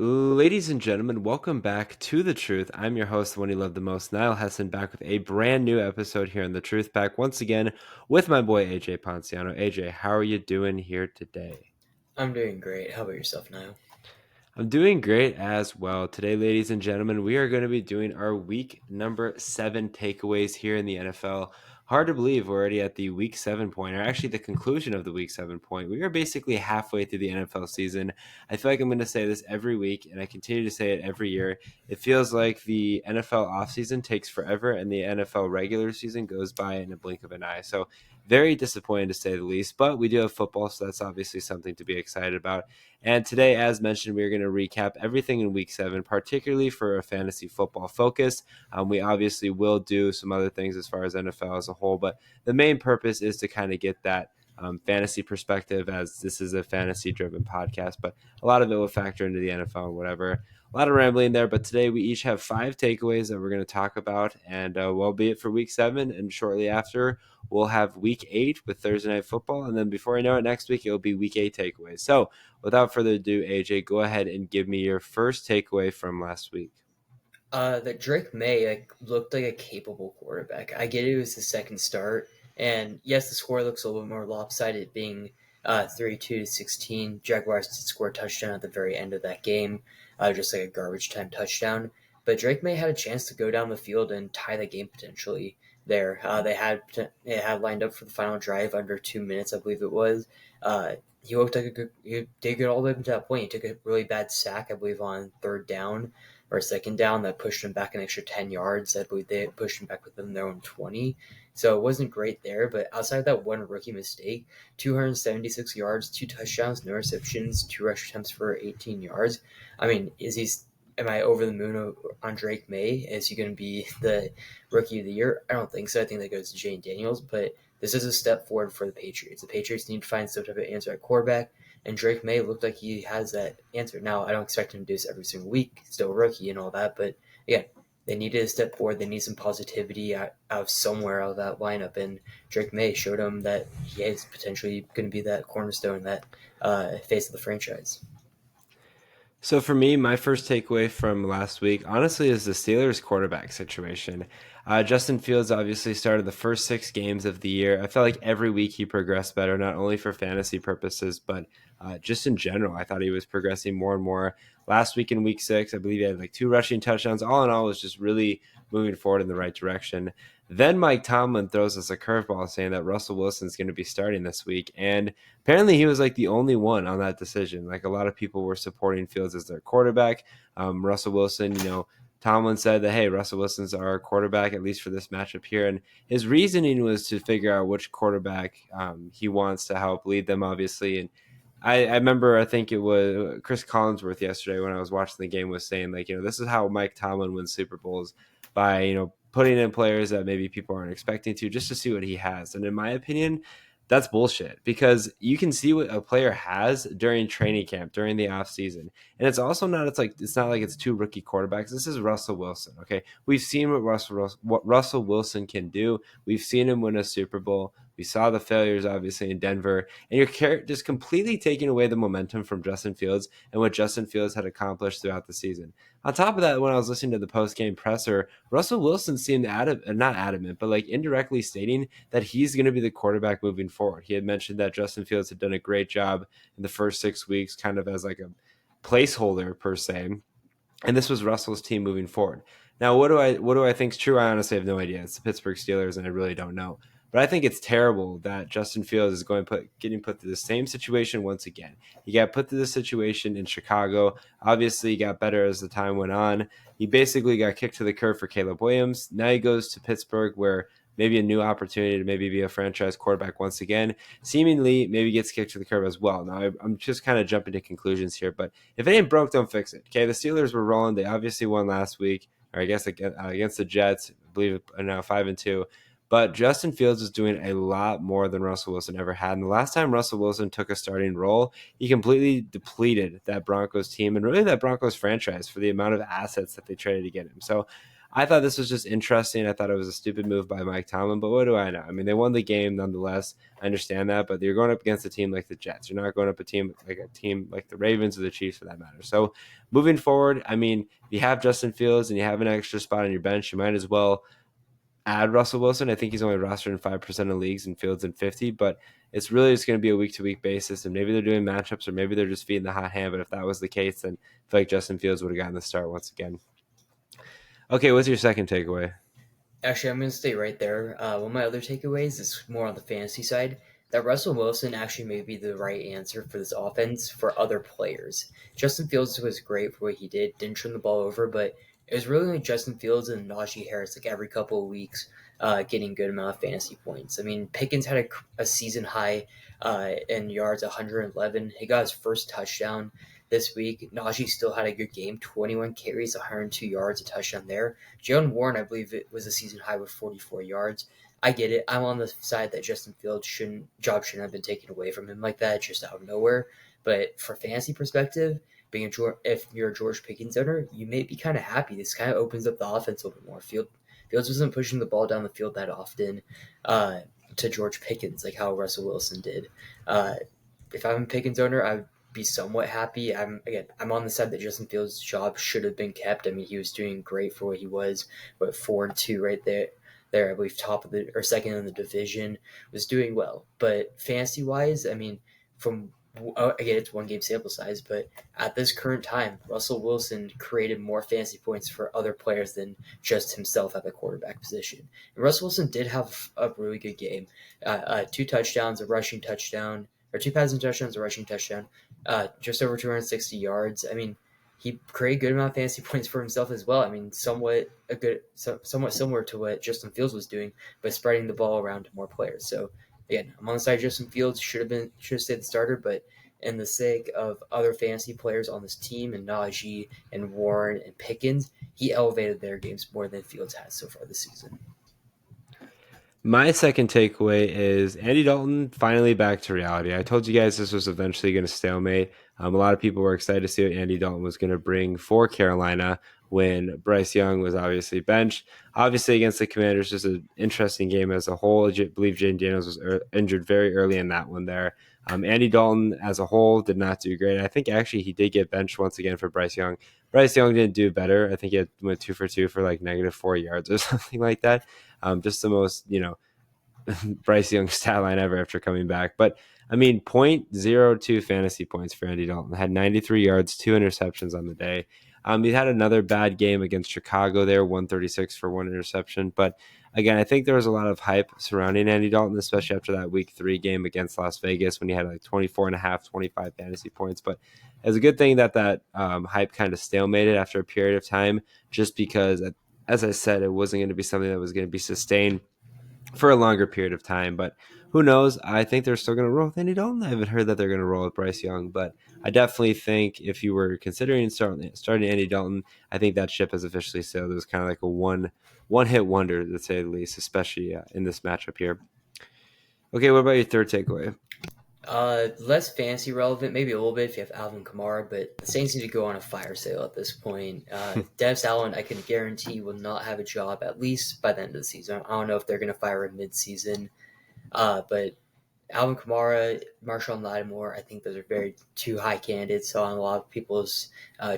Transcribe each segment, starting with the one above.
Ladies and gentlemen, welcome back to The Truth. I'm your host, the one you love the most, Niall Hessen, back with a brand new episode here on The Truth Pack, once again with my boy AJ Ponciano. AJ, how are you doing here today? I'm doing great. How about yourself, Niall? I'm doing great as well. Today, ladies and gentlemen, we are going to be doing our week number 7 takeaways here in the NFL. Hard to believe we're already at the week 7 point, or actually the conclusion of the week 7 point. We are basically halfway through the NFL season. I feel like I'm going to say this every week, and I continue to say it every year. It feels like the NFL offseason takes forever, and the NFL regular season goes by in a blink of an eye. So, very disappointed to say the least, but we do have football, so that's obviously something to be excited about. And today, as mentioned, we're going to recap everything in week 7, particularly for a fantasy football focus. We obviously will do some other things as far as NFL as a whole, but the main purpose is to kind of get that fantasy perspective, as this is a fantasy driven podcast, but a lot of it will factor into the NFL and whatever. A lot of rambling there, but today we each have 5 takeaways that we're going to talk about, and will be it for week 7. And shortly after, we'll have week 8 with Thursday Night Football, and then before I know it, next week it'll be week 8 takeaways. So, without further ado, AJ, go ahead and give me your first takeaway from last week. That Drake May looked like a capable quarterback. I get it was his second start, and yes, the score looks a little bit more lopsided, being 32 to 16. Jaguars did score a touchdown at the very end of that game, just like a garbage time touchdown. But Drake May had a chance to go down the field and tie the game potentially. There, they had lined up for the final drive under 2 minutes, I believe it was. He looked like he did get all the way up to that point. He took a really bad sack, I believe, on third down or second down that pushed him back an extra 10 yards. I believe they pushed him back within their own 20. So it wasn't great there, but outside of that one rookie mistake, 276 yards, 2 touchdowns, no receptions, 2 rush attempts for 18 yards. I mean, am I over the moon on Drake May? Is he going to be the rookie of the year? I don't think so. I think that goes to Jane Daniels, but this is a step forward for the Patriots. The Patriots need to find some type of answer at quarterback, and Drake May looked like he has that answer. Now, I don't expect him to do this every single week, still a rookie and all that, but again, they needed a step forward. They need some positivity out of somewhere out of that lineup, and Drake May showed him that he is potentially going to be that cornerstone, that face of the franchise. So for me, my first takeaway from last week, honestly, is the Steelers quarterback situation. Justin Fields obviously started the first 6 games of the year. I felt like every week he progressed better, not only for fantasy purposes, but just in general. I thought he was progressing more and more. Last week in week 6, I believe he had like 2 rushing touchdowns. All in all, it was just really moving forward in the right direction. Then Mike Tomlin throws us a curveball saying that Russell Wilson's going to be starting this week. And apparently he was like the only one on that decision. Like a lot of people were supporting Fields as their quarterback. Russell Wilson, Tomlin said that, hey, Russell Wilson's our quarterback, at least for this matchup here. And his reasoning was to figure out which quarterback he wants to help lead them, obviously. And I remember, I think it was Chris Collinsworth yesterday when I was watching the game was saying, like, this is how Mike Tomlin wins Super Bowls by, putting in players that maybe people aren't expecting to, just to see what he has. And in my opinion, that's bullshit, because you can see what a player has during training camp, during the off season. And it's not like it's 2 rookie quarterbacks. This is Russell Wilson. Okay. We've seen what Russell Wilson can do. We've seen him win a Super Bowl. We saw the failures obviously in Denver, and you're just completely taking away the momentum from Justin Fields and what Justin Fields had accomplished throughout the season. On top of that, when I was listening to the post game presser, Russell Wilson seemed not adamant, but like indirectly stating that he's going to be the quarterback moving forward. He had mentioned that Justin Fields had done a great job in the first 6 weeks, kind of as like a placeholder per se, and this was Russell's team moving forward. Now, what do I think is true? I honestly have no idea. It's the Pittsburgh Steelers, and I really don't know. But I think it's terrible that Justin Fields is getting put through the same situation once again. He got put through the situation in Chicago. Obviously, he got better as the time went on. He basically got kicked to the curb for Caleb Williams. Now he goes to Pittsburgh, where maybe a new opportunity to maybe be a franchise quarterback once again, seemingly maybe gets kicked to the curb as well. Now, I'm just kind of jumping to conclusions here, but if it ain't broke, don't fix it. Okay, the Steelers were rolling. They obviously won last week, or I guess against the Jets. I believe now 5-2. But Justin Fields is doing a lot more than Russell Wilson ever had. And the last time Russell Wilson took a starting role, he completely depleted that Broncos team and really that Broncos franchise for the amount of assets that they traded to get him. So I thought this was just interesting. I thought it was a stupid move by Mike Tomlin, but what do I know? I mean, they won the game nonetheless. I understand that, but you're going up against a team like the Jets. You're not going up a team like the Ravens or the Chiefs for that matter. So moving forward, I mean, if you have Justin Fields and you have an extra spot on your bench, you might as well add Russell Wilson. I think he's only rostered in 5% of leagues and Fields in 50, but it's really just going to be a week to week basis. And maybe they're doing matchups or maybe they're just feeding the hot hand. But if that was the case, then I feel like Justin Fields would have gotten the start once again. Okay, what's your second takeaway? Actually, I'm going to stay right there. One of my other takeaways is more on the fantasy side. That Russell Wilson actually may be the right answer for this offense for other players. Justin Fields was great for what he did, didn't turn the ball over, but it was really like Justin Fields and Najee Harris like every couple of weeks getting good amount of fantasy points. I mean, Pickens had a season high in yards, 111. He got his first touchdown this week. Najee still had a good game, 21 carries, 102 yards, a touchdown there. Jalen Warren, I believe it was a season high with 44 yards. I get it. I'm on the side that Justin Fields shouldn't have been taken away from him like that, just out of nowhere. But for fantasy perspective, if you're a George Pickens owner, you may be kind of happy. This kind of opens up the offense a little bit more. Fields wasn't pushing the ball down the field that often uh, to George Pickens like how Russell Wilson did. Uh, if I'm a Pickens owner, I would be somewhat happy. I'm on the side that Justin Fields' job should have been kept. I mean, he was doing great for what he was, but 4-2 right there. There, I believe top of the or second in the division, was doing well. But fantasy wise, I mean, from again, it's one game sample size, but at this current time, Russell Wilson created more fantasy points for other players than just himself at the quarterback position. And Russell Wilson did have a really good game, two touchdowns, a rushing touchdown, or two passing touchdowns, a rushing touchdown, just over 260 yards. I mean, he created a good amount of fantasy points for himself as well. I mean, somewhat similar to what Justin Fields was doing, but spreading the ball around to more players. So again, I'm on the side of Justin Fields. Should have stayed the starter, but in the sake of other fantasy players on this team and Najee and Warren and Pickens, he elevated their games more than Fields has so far this season. My second takeaway is Andy Dalton finally back to reality. I told you guys this was eventually going to stalemate. A lot of people were excited to see what Andy Dalton was going to bring for Carolina when Bryce Young was obviously benched. Obviously, against the Commanders, just an interesting game as a whole. I believe Jane Daniels was injured very early in that one there. Andy Dalton as a whole did not do great. I think actually he did get benched once again for Bryce Young. Bryce Young didn't do better. I think he went 2 for 2 for like -4 yards or something like that. Just the most, Bryce Young stat line ever after coming back. But I mean, 0.02 fantasy points for Andy Dalton. Had 93 yards, 2 interceptions on the day. He had another bad game against Chicago there, 136 for 1 interception. But again, I think there was a lot of hype surrounding Andy Dalton, especially after that week 3 game against Las Vegas when he had like 24 and a half, 25 fantasy points. But it's a good thing that hype kind of stalemated after a period of time, just because, as I said, it wasn't going to be something that was going to be sustained for a longer period of time. But who knows? I think they're still going to roll with Andy Dalton. I haven't heard that they're going to roll with Bryce Young, but I definitely think if you were considering starting Andy Dalton, I think that ship has officially sailed. It was kind of like a one hit wonder, to say the least, especially in this matchup here. Okay, what about your third takeaway? Less fantasy relevant, maybe a little bit if you have Alvin Kamara, but the Saints need to go on a fire sale at this point. Devs Allen, I can guarantee, will not have a job at least by the end of the season. I don't know if they're going to fire him mid-season, but Alvin Kamara, Marshawn Lattimore, I think those are very two high candidates. So on a lot of people's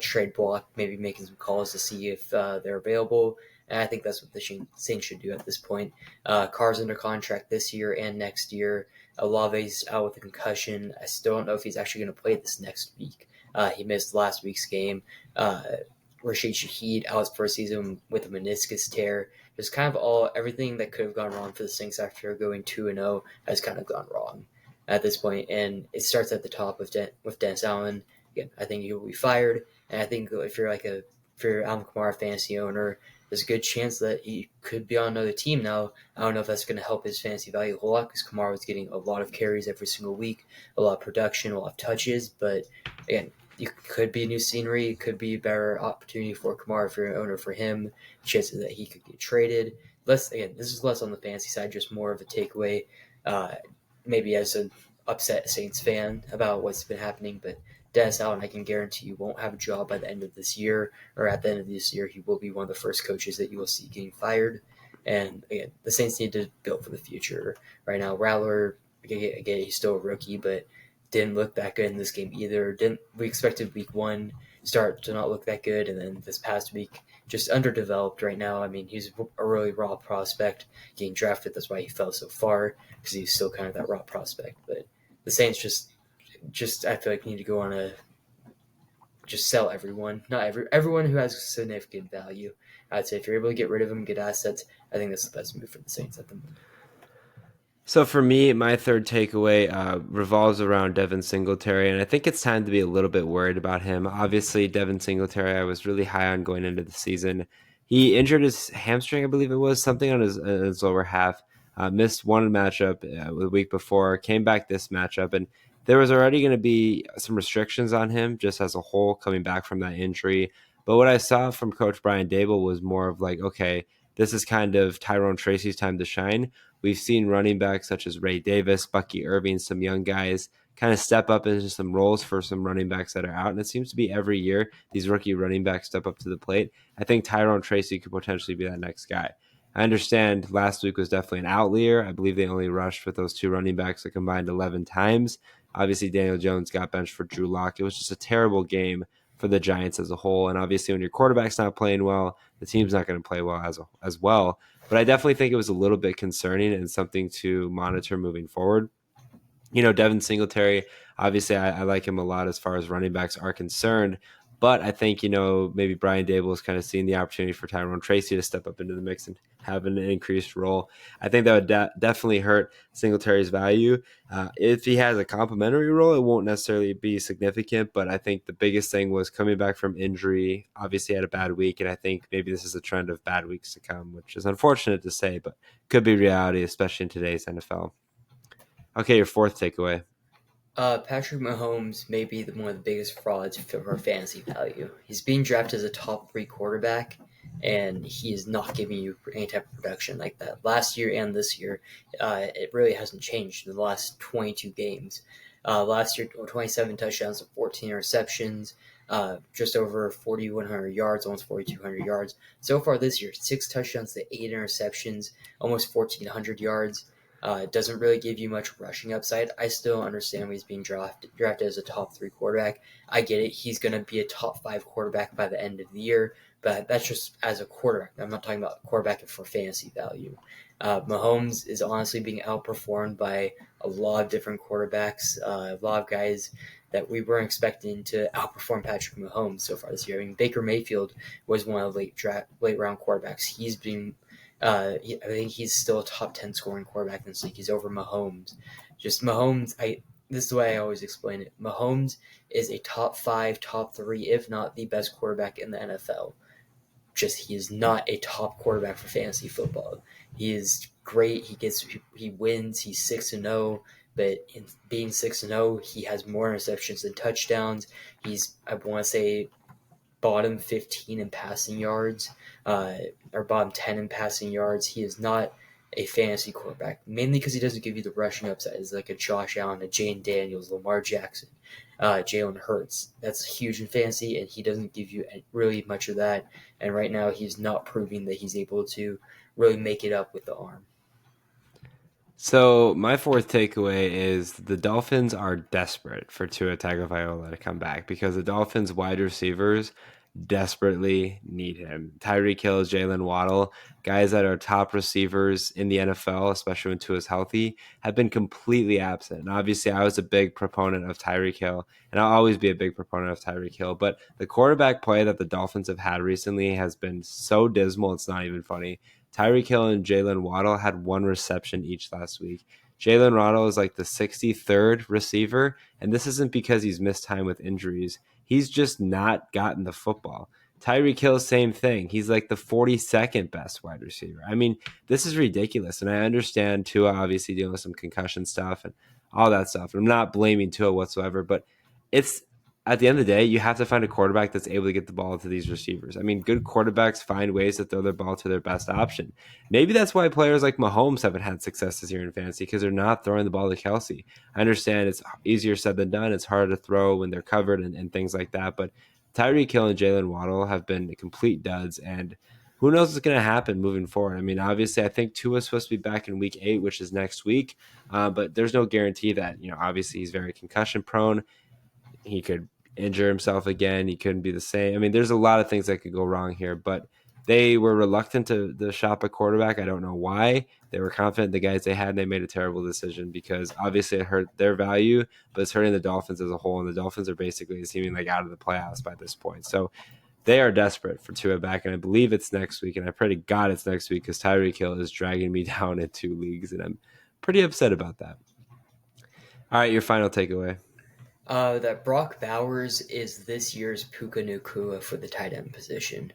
trade block, maybe making some calls to see if they're available. And I think that's what the Saints should do at this point. Carr's under contract this year and next year. Olave's out with a concussion. I still don't know if he's actually going to play this next week. He missed last week's game. Rashid Shaheed out for a season with a meniscus tear. Just kind of everything that could have gone wrong for the Saints after going 2-0 has kind of gone wrong at this point, and it starts at the top with Dennis Allen. Again, I think he will be fired, and I think if you're Alvin Kamara fantasy owner, there's a good chance that he could be on another team now. I don't know if that's going to help his fantasy value a whole lot because Kamara was getting a lot of carries every single week, a lot of production, a lot of touches, but again, it could be new scenery. It could be a better opportunity for Kamara if you're an owner for him. Chances that he could get traded. This is less on the fantasy side, just more of a takeaway. Uh, Maybe as an upset Saints fan about what's been happening, but Dennis Allen, I can guarantee you won't have a job by the end of this year, or at the end of this year, he will be one of the first coaches that you will see getting fired. And again, the Saints need to build for the future. Right now, Rattler, again, he's still a rookie, but didn't look that good in this game either. Didn't We expected week one start to not look that good, and then this past week just underdeveloped right now. I mean, he's a really raw prospect getting drafted. That's why he fell so far, because he's still kind of that raw prospect. But the Saints just I feel like need to go on a just sell everyone, not everyone who has significant value. I'd say if you're able to get rid of them, get assets, I think that's the best move for the Saints at the moment. So for me, my third takeaway revolves around Devin Singletary, and I think it's time to be a little bit worried about him. Obviously, Devin Singletary, I was really high on going into the season. He injured his hamstring, I believe it was, something on his lower half. Missed one matchup the week before, came back this matchup, and there was already going to be some restrictions on him just as a whole coming back from that injury. But what I saw from Coach Brian Dable was more of like, okay, this is kind of Tyrone Tracy's time to shine. We've seen running backs such as Ray Davis, Bucky Irving, some young guys kind of step up into some roles for some running backs that are out. And it seems to be every year these rookie running backs step up to the plate. I think Tyrone Tracy could potentially be that next guy. I understand last week was definitely an outlier. I believe they only rushed with those two running backs that combined 11 times. Obviously, Daniel Jones got benched for Drew Lock. It was just a terrible game for the Giants as a whole. And obviously, when your quarterback's not playing well, the team's not going to play well as well. But I definitely think it was a little bit concerning and something to monitor moving forward. Devin Singletary, obviously, I like him a lot as far as running backs are concerned. But I think, maybe Brian Dable is kind of seeing the opportunity for Tyrone Tracy to step up into the mix and have an increased role. I think that would definitely hurt Singletary's value. If he has a complimentary role, it won't necessarily be significant. But I think the biggest thing was coming back from injury. Obviously, had a bad week. And I think maybe this is a trend of bad weeks to come, which is unfortunate to say, but could be reality, especially in today's NFL. Okay, your fourth takeaway. Patrick Mahomes may be one of the biggest frauds for fantasy value. He's being drafted as a top three quarterback, and he is not giving you any type of production like that. Last year and this year, it really hasn't changed in the last 22 games. Last year, 27 touchdowns, 14 receptions, just over 4,100 yards, almost 4,200 yards. So far this year, 6 touchdowns to 8 interceptions, almost 1,400 yards. Doesn't really give you much rushing upside. I still understand when he's being drafted as a top three quarterback. I get it. He's going to be a top five quarterback by the end of the year, but that's just as a quarterback. I'm not talking about quarterback for fantasy value. Mahomes is honestly being outperformed by a lot of different quarterbacks, a lot of guys that we weren't expecting to outperform Patrick Mahomes so far this year. I mean, Baker Mayfield was one of the late round quarterbacks. He's been I think he's still a top 10 scoring quarterback in this league. He's over Mahomes. Just Mahomes, this is the way I always explain it. Mahomes is a top five, top three, if not the best quarterback in the NFL. Just he is not a top quarterback for fantasy football. He is great. He wins. He's 6-0. But in being 6-0, he has more interceptions than touchdowns. He's, I want to say, bottom 15 in passing yards, or bottom 10 in passing yards. He is not a fantasy quarterback, mainly because he doesn't give you the rushing upside. It's like a Josh Allen, a Jane Daniels, Lamar Jackson, Jalen Hurts. That's huge in fantasy, and he doesn't give you really much of that. And right now, he's not proving that he's able to really make it up with the arm. So my fourth takeaway is the Dolphins are desperate for Tua Tagovailoa to come back because the Dolphins wide receivers desperately need him. Tyreek Hill, Jalen Waddle, guys that are top receivers in the NFL, especially when Tua's healthy, have been completely absent. And obviously, I was a big proponent of Tyreek Hill, and I'll always be a big proponent of Tyreek Hill. But the quarterback play that the Dolphins have had recently has been so dismal, it's not even funny. Tyreek Hill and Jalen Waddle had one reception each last week. Jalen Waddle is like the 63rd receiver, and this isn't because he's missed time with injuries. He's just not gotten the football. Tyreek Hill, same thing. He's like the 42nd best wide receiver. I mean, this is ridiculous. And I understand Tua obviously dealing with some concussion stuff and all that stuff. I'm not blaming Tua whatsoever, but it's at the end of the day, you have to find a quarterback that's able to get the ball to these receivers. I mean, good quarterbacks find ways to throw their ball to their best option. Maybe that's why players like Mahomes haven't had success this year in fantasy, because they're not throwing the ball to Kelsey. I understand it's easier said than done. It's harder to throw when they're covered and things like that. But Tyreek Hill and Jalen Waddle have been complete duds, and who knows what's going to happen moving forward. I mean, obviously, I think Tua's supposed to be back in week 8, which is next week. But there's no guarantee that, obviously he's very concussion prone. He could injure himself again. He couldn't be the same. I mean, there's a lot of things that could go wrong here, but they were reluctant to shop a quarterback. I don't know why. They were confident in the guys they had, and they made a terrible decision because obviously it hurt their value, but it's hurting the Dolphins as a whole, and the Dolphins are basically seeming like out of the playoffs by this point. So they are desperate for Tua back, and I believe it's next week, and I pray to God it's next week because Tyreek Hill is dragging me down in 2 leagues, and I'm pretty upset about that. All right, your final takeaway. That Brock Bowers is this year's Puka Nacua for the tight end position.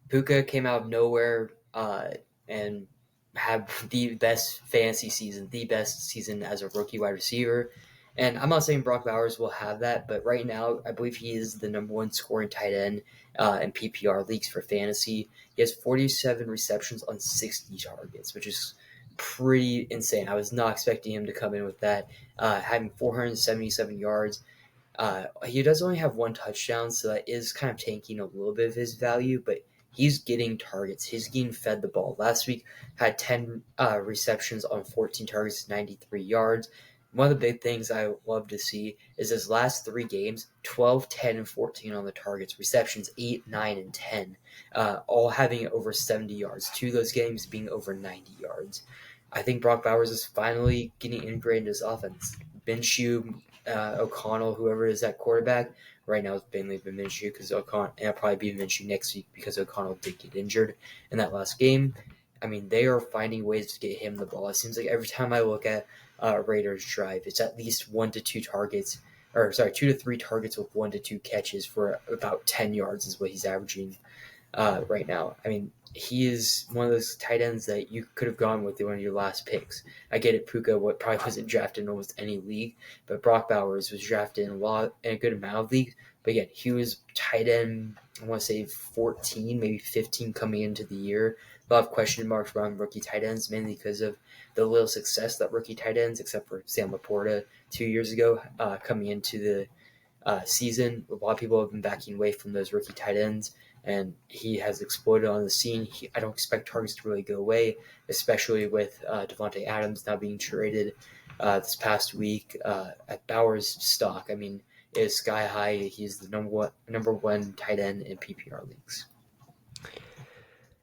Puka came out of nowhere and had the best fantasy season, the best season as a rookie wide receiver. And I'm not saying Brock Bowers will have that, but right now I believe he is the number one scoring tight end in PPR leagues for fantasy. He has 47 receptions on 60 targets, which is pretty insane. I was not expecting him to come in with that, having 477 yards. He does only have one touchdown, so that is kind of tanking a little bit of his value, but he's getting targets. He's getting fed the ball. Last week had 10 receptions on 14 targets, 93 yards. One of the big things I love to see is his last 3 games, 12, 10, and 14 on the targets. Receptions 8, 9, and 10, all having over 70 yards. 2 of those games being over 90 yards. I think Brock Bowers is finally getting integrated into his offense. Minshew, O'Connell, whoever is that quarterback. Right now it's mainly been Minshew because O'Connell, and it'll probably be Minshew next week because O'Connell did get injured in that last game. I mean, they are finding ways to get him the ball. It seems like every time I look at Raiders drive, it's at least 1 to 2 targets, or sorry, 2 to 3 targets with 1 to 2 catches for about 10 yards is what he's averaging right now. I mean, he is one of those tight ends that you could have gone with one of your last picks. I get it, Puka probably wasn't drafted in almost any league, but Brock Bowers was drafted in a good amount of leagues. But again, he was tight end, I want to say 14, maybe 15 coming into the year. A lot of question marks around rookie tight ends, mainly because of the little success that rookie tight ends, except for Sam Laporta 2 years ago, coming into the season. A lot of people have been backing away from those rookie tight ends, and he has exploded on the scene. I don't expect targets to really go away, especially with Devontae Adams now being traded this past week. At Bowers' stock, I mean, is sky high. He's the number one tight end in PPR leagues.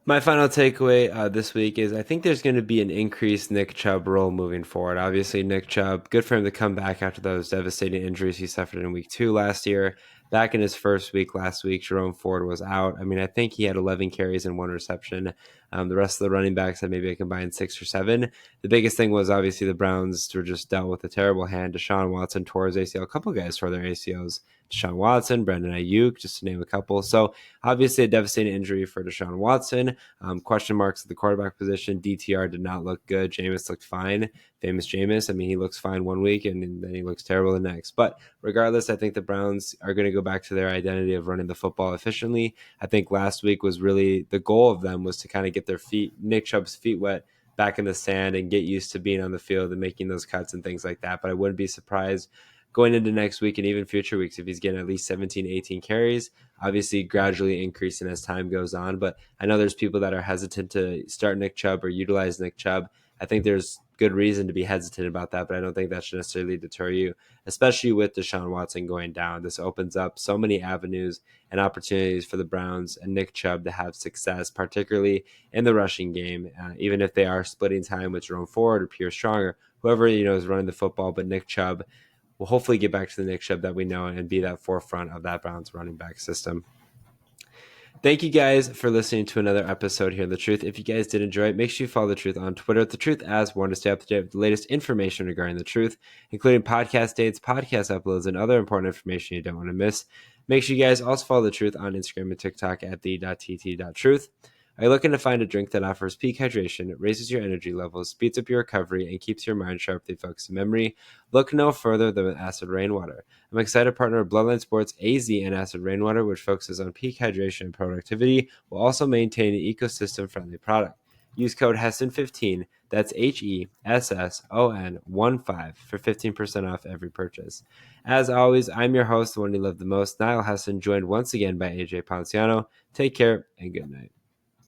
My final takeaway this week is I think there's going to be an increased Nick Chubb role moving forward. Obviously, Nick Chubb, good for him to come back after those devastating injuries he suffered in week 2 last year. Back in his first week last week, Jerome Ford was out. I mean, I think he had 11 carries and 1 reception. The rest of the running backs had maybe a combined 6 or 7. The biggest thing was obviously the Browns were just dealt with a terrible hand. Deshaun Watson tore his ACL. A couple guys tore their ACLs. Deshaun Watson, Brandon Ayuk, just to name a couple. So obviously a devastating injury for Deshaun Watson. Question marks at the quarterback position. DTR did not look good. Jameis looked fine. Famous Jameis. I mean, he looks fine one week and then he looks terrible the next. But regardless, I think the Browns are going to go back to their identity of running the football efficiently. I think last week was really the goal of them was to kind of get their feet, Nick Chubb's feet wet back in the sand and get used to being on the field and making those cuts and things like that. But I wouldn't be surprised going into next week and even future weeks if he's getting at least 17, 18 carries, obviously gradually increasing as time goes on. But I know there's people that are hesitant to start Nick Chubb or utilize Nick Chubb. I think there's good reason to be hesitant about that, but I don't think that should necessarily deter you, especially with Deshaun Watson going down. This opens up so many avenues and opportunities for the Browns and Nick Chubb to have success, particularly in the rushing game, even if they are splitting time with Jerome Ford or Pierre Strong or whoever is running the football. But Nick Chubb will hopefully get back to the Nick Chubb that we know and be that forefront of that Browns running back system. Thank you guys for listening to another episode here in The Truth. If you guys did enjoy it, make sure you follow The Truth on Twitter at The Truth as one to stay up to date with the latest information regarding The Truth, including podcast dates, podcast uploads, and other important information you don't want to miss. Make sure you guys also follow The Truth on Instagram and TikTok at the.tt.truth. Are you looking to find a drink that offers peak hydration, raises your energy levels, speeds up your recovery, and keeps your mind sharply focused on memory? Look no further than Acid Rainwater. I'm excited to partner with Bloodline Sports AZ and Acid Rainwater, which focuses on peak hydration and productivity while also maintaining an ecosystem-friendly product. Use code HESSON15, that's HESSON15 for 15% off every purchase. As always, I'm your host, the one you love the most, Niall Hesson, joined once again by AJ Ponciano. Take care and good night.